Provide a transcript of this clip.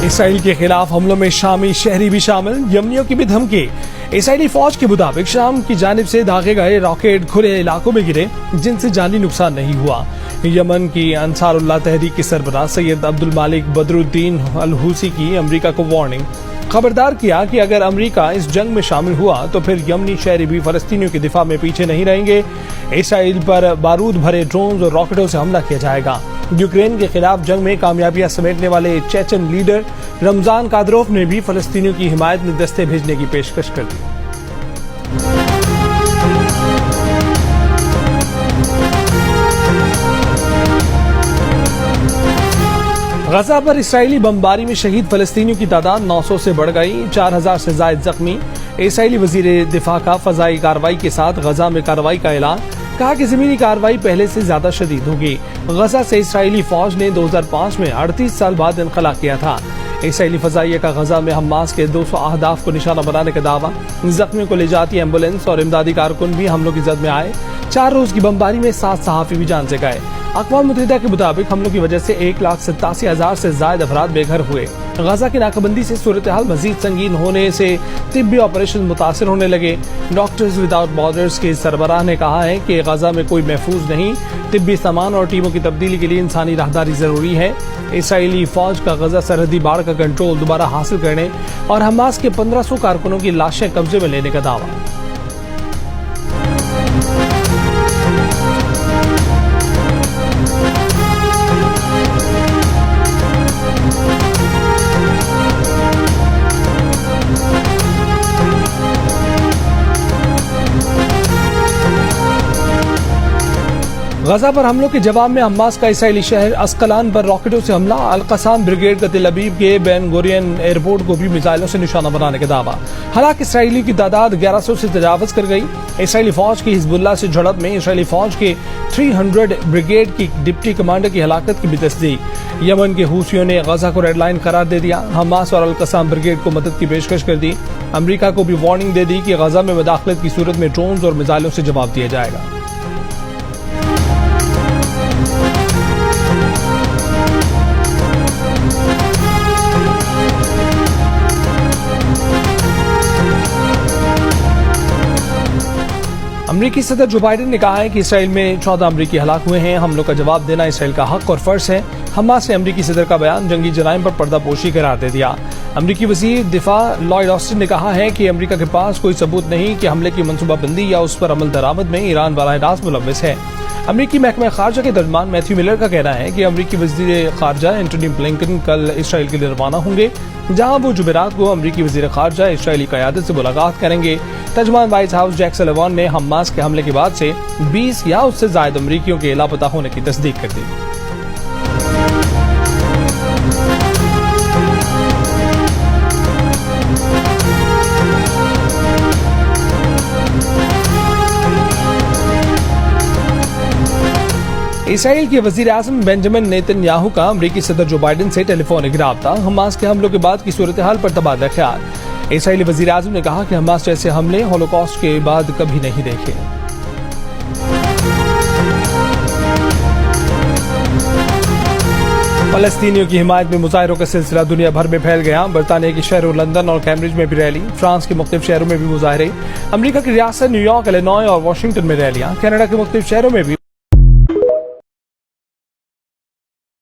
اسرائیل کے خلاف حملوں میں شامی شہری بھی شامل، یمنیوں کی بھی دھمکی۔ اسرائیلی فوج کے مطابق شام کی جانب سے داغے گئے راکٹ کھلے علاقوں میں گرے جن سے جانی نقصان نہیں ہوا۔ یمن کی انصار اللہ تحریک کے سربراہ سید عبد المالک بدر الدین الحوثی کی امریکہ کو وارننگ، خبردار کیا کہ اگر امریکہ اس جنگ میں شامل ہوا تو پھر یمنی شہری بھی فلسطینیوں کے دفاع میں پیچھے نہیں رہیں گے۔ اسرائیل پر بارود بھرے ڈرونز اور راکٹوں سے حملہ کیا جائے گا۔ یوکرین کے خلاف جنگ میں کامیابیاں سمیٹنے والے چیچن لیڈر رمضان قادروف نے بھی فلسطینیوں کی حمایت میں دستے بھیجنے کی پیشکش کر دی۔ غزہ پر اسرائیلی بمباری میں شہید فلسطینیوں کی تعداد 900 سے بڑھ گئی، 4000 سے زائد زخمی۔ اسرائیلی وزیر دفاع کا فضائی کارروائی کے ساتھ غزہ میں کارروائی کا اعلان، کہا کہ زمینی کارروائی پہلے سے زیادہ شدید ہوگی۔ غزہ سے اسرائیلی فوج نے 2005 میں 38 سال بعد انخلا کیا تھا۔ اسرائیلی فضائیہ کا غزہ میں حماس کے 200 اہداف کو نشانہ بنانے کا دعویٰ، زخمیوں کو لے جاتی ایمبولینس اور امدادی کارکن بھی حملوں کی زد میں آئے۔ 4 روز کی بمباری میں 7 صحافی بھی جان سے گئے۔ اقوام متحدہ کے مطابق حملوں کی وجہ سے 1,87,000 سے زائد افراد بے گھر ہوئے۔ غزہ کی ناکہ بندی سے صورتحال مزید سنگین ہونے سے طبی آپریشن متاثر ہونے لگے۔ ڈاکٹرز وداؤٹ بارڈرز کے سربراہ نے کہا ہے کہ غزہ میں کوئی محفوظ نہیں، طبی سامان اور ٹیموں کی تبدیلی کے لیے انسانی راہداری ضروری ہے۔ اسرائیلی فوج کا غزہ سرحدی باڑ کا کنٹرول دوبارہ حاصل کرنے اور حماس کے 1500 کارکنوں کی لاشیں قبضے میں لینے کا دعویٰ۔ غزہ پر حملوں کے جواب میں حماس کا اسرائیلی شہر اسقلان پر راکٹوں سے حملہ، القسام بریگیڈ کا تل ابیب کے بین گورین ایئرپورٹ کو بھی میزائلوں سے نشانہ بنانے کا دعویٰ۔ ہلاک اسرائیلیوں کی تعداد 1100 سے تجاوز کر گئی۔ اسرائیلی فوج کی حزب اللہ سے جھڑپ میں اسرائیلی فوج کے 300 بریگیڈ کی ڈپٹی کمانڈر کی ہلاکت کی بھی تصدیق۔ یمن کے حوثیوں نے غزہ کو ریڈ لائن قرار دے دیا، حماس اور القسام بریگیڈ کو مدد کی پیشکش کر دی۔ امریکہ کو بھی وارننگ دے دی کہ غزہ میں مداخلت کی صورت میں ڈرونز اور میزائلوں سے جواب دیا جائے گا۔ امریکی صدر جو بائیڈن نے کہا ہے کہ اسرائیل میں 14 امریکی ہلاک ہوئے ہیں۔ حملوں کا جواب دینا اسرائیل کا حق اور فرض ہے۔ حماس نے امریکی صدر کا بیان جنگی جرائم پر پردہ پوشی قرار دے دیا۔ امریکی وزیر دفاع لائیڈ آسٹن نے کہا ہے کہ امریکہ کے پاس کوئی ثبوت نہیں کہ حملے کی منصوبہ بندی یا اس پر عمل درآمد میں ایران براہ راست ملوث ہے۔ امریکی محکمہ خارجہ کے ترجمان میتھیو ملر کا کہنا ہے کہ امریکی وزیر خارجہ اینٹونی بلنکن کل اسرائیل کے لیے روانہ ہوں گے، جہاں وہ جمعرات کو امریکی وزیر خارجہ اسرائیلی قیادت سے ملاقات کریں گے۔ ترجمان وائٹ ہاؤس جیک سلیوان نے حماس کے حملے کے بعد سے 20 یا اس سے زائد امریکیوں کے لاپتہ ہونے کی تصدیق کر دی۔ اسرائیل کے وزیر اعظم بنجامن نیتن یاہو کا امریکی صدر جو بائیڈن سے ٹیلی فونک رابطہ، حماس کے حملوں کے بعد کی صورتحال پر تبادلہ خیال۔ اسرائیلی وزیر اعظم نے کہا کہ حماس جیسے حملے ہولوکاسٹ کے بعد کبھی نہیں دیکھے۔ فلسطینیوں کی حمایت میں مظاہروں کا سلسلہ دنیا بھر میں پھیل گیا۔ برطانیہ کے شہروں لندن اور کیمبرج میں بھی ریلی، فرانس کے مختلف شہروں میں بھی مظاہرے، امریکہ کی ریاست نیو یارک، الینوائے اور واشنگٹن میں ریلیاں، کینیڈا کے مختلف شہروں میں بھی